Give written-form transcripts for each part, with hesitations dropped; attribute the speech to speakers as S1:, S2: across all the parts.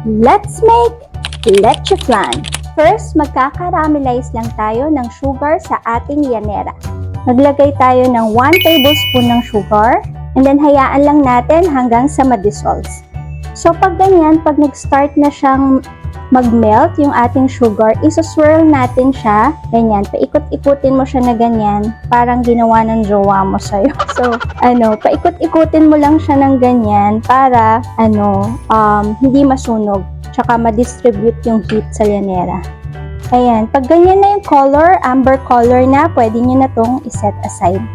S1: Let's make leche flan. First, magkakaramelize lang tayo ng sugar sa ating llanera. Maglagay tayo ng 1 tablespoon ng sugar and then hayaan lang natin hanggang sa ma-dissolve. So pag ganyan, pag nag-start na siyang mag-melt yung ating sugar, isa-swirl natin siya, ganyan, paikot-ikutin mo siya na ganyan, parang ginawa ng jowa mo sa'yo. So, paikot-ikutin mo lang siya ng ganyan para, hindi masunog, tsaka ma-distribute yung heat sa llanera. Ayan, pag ganyan na yung color, amber color na, pwede nyo na tong iset aside.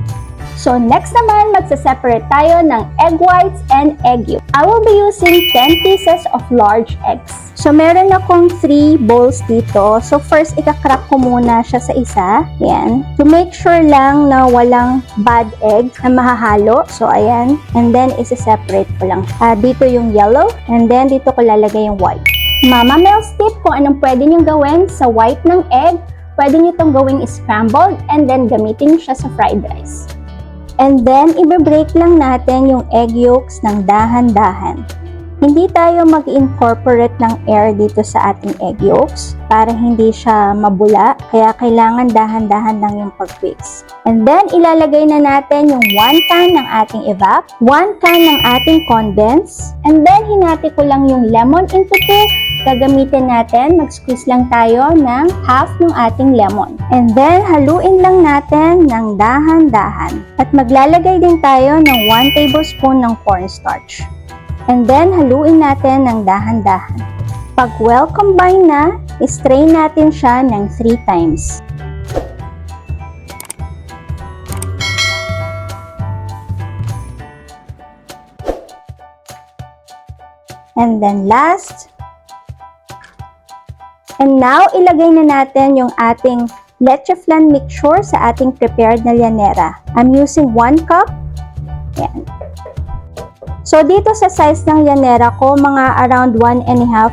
S1: So, next naman, magsa-separate tayo ng egg whites and egg yolk. I will be using 10 pieces of large eggs. So, meron akong 3 bowls dito. So, first, ika-crack ko muna siya sa isa. Ayan. To make sure lang na walang bad egg na mahahalo. So, ayan. And then, isa-separate ko lang. Dito yung yellow. And then, dito ko lalagay yung white. Mama Mel's tip kung anong pwede nyo gawin sa white ng egg. Pwede nyo itong gawing scrambled and then gamitin siya sa fried rice. And then, i-break lang natin yung egg yolks ng dahan-dahan. Hindi tayo mag-incorporate ng air dito sa ating egg yolks para hindi siya mabula. Kaya kailangan dahan-dahan lang yung pag-mix. And then, ilalagay na natin yung 1 can ng ating evap, 1 can ng ating condense, and then hinati ko lang yung lemon into 2. Gagamitin natin, mag-squeeze lang tayo ng half ng ating lemon. And then, haluin lang natin ng dahan-dahan. At maglalagay din tayo ng 1 tablespoon ng cornstarch. And then, haluin natin ng dahan-dahan. Pag well combined na, strain natin siya ng 3 times. And then last, and now, ilagay na natin yung ating leche flan mixture sa ating prepared na llanera. I'm using 1 cup. Ayan. So, dito sa size ng llanera ko, mga around 1.5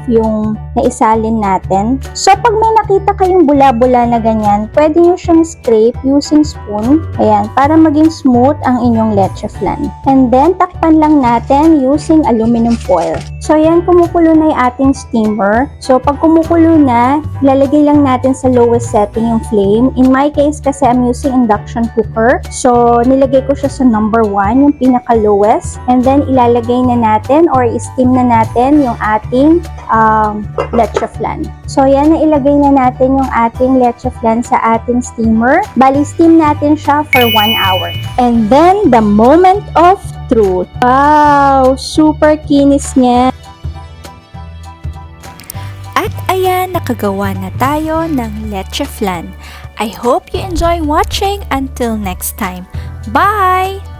S1: yung naisalin natin. So, pag may nakita kayong bula-bula na ganyan, pwede nyo siyang scrape using spoon. Ayan, para maging smooth ang inyong leche flan. And then, takpan lang natin using aluminum foil. So, ayan, kumukulo na yung ating steamer. So, pag kumukulo na, lalagay lang natin sa lowest setting yung flame. In my case, kasi I'm using induction cooker. So, nilagay ko siya sa number 1, yung pinaka-lowest. And then, ilalagay na natin or i-steam na natin yung ating leche flan. So, yan na ilagay na natin yung ating leche flan sa ating steamer. Bali, steam natin siya for 1 hour. And then, the moment of truth. Wow! Super kinis niya.
S2: At ayan, nakagawa na tayo ng leche flan. I hope you enjoy watching. Until next time. Bye!